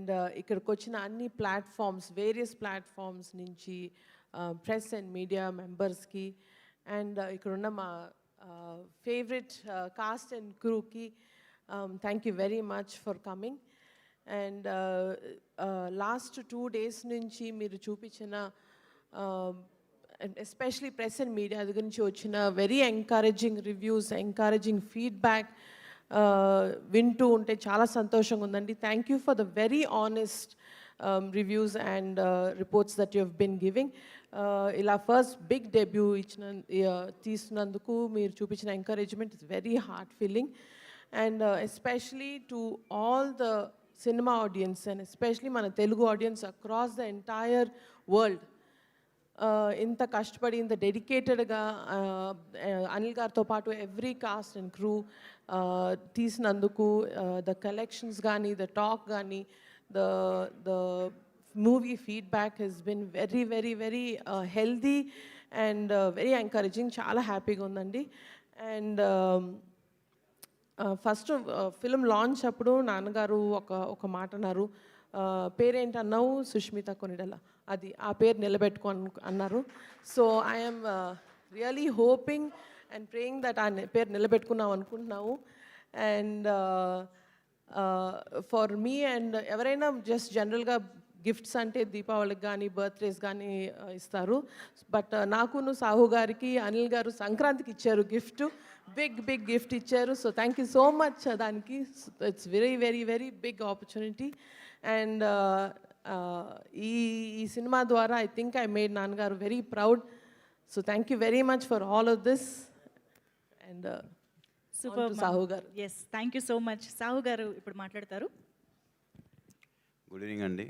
And ఇక్కడికి వచ్చిన అన్ని ప్లాట్ఫామ్స్, వేరియస్ ప్లాట్ఫామ్స్ నుంచి ప్రెస్ అండ్ మీడియా మెంబర్స్కి అండ్ ఇక్కడున్న మా ఫేవరెట్ కాస్ట్ అండ్ క్రూకి thank you very much for coming. And last 2 days నుంచి మీరు చూపించిన ఎస్పెషలీ ప్రెస్ అండ్ మీడియా గురించి వచ్చిన very encouraging reviews, encouraging feedback వింటూ ఉంటే చాలా సంతోషంగా ఉందండి. Thank you for the very honest reviews and reports that you have been giving. ఇలా ఫస్ట్ బిగ్ డెబ్యూ తీసినందుకు మీరు చూపించిన encouragement is very heart feeling. And especially to all the cinema audience and especially మన Telugu audience across the entire world, ఇంత కష్టపడి ఇంత డెడికేటెడ్గా అనిల్ గారితో పాటు ఎవ్రీ కాస్ట్ అండ్ క్రూ తీసినందుకు ద కలెక్షన్స్ కానీ, ద టాక్ కానీ, the movie feedback has been very very very healthy and very encouraging. చాలా హ్యాపీగా ఉందండి. అండ్ ఫస్ట్ ఫిల్మ్ లాంచ్ అప్పుడు నాన్నగారు ఒక మాట అన్నారు, పేరేంటన్నావు, సుష్మిత కొనిడల, అది ఆ పేరు నిలబెట్టుకో అన్నారు. So I'm really hoping and praying that ఆ పేరు నిలబెట్టుకున్నాం అనుకుంటున్నాము. అండ్ ఫర్ మీ అండ్ ఎవరైనా జస్ట్ జనరల్గా గిఫ్ట్స్ అంటే దీపావళికి కానీ బర్త్డేస్ కానీ ఇస్తారు. బట్ నాకును సాహు గారికి అనిల్ గారు సంక్రాంతికి ఇచ్చారు గిఫ్ట్, బిగ్ గిఫ్ట్ ఇచ్చారు. So thank you so much దానికి. It's very very very big opportunity. And ఈ సినిమా ద్వారా ఐ థింక్ ఐ మేడ్ నాన్నగారు very proud. So thank you very much for all of this. And super Sahu garu. Yes, thank you so much. Sahu garu ఇప్పుడు మాట్లాడతారు. Good evening అండి.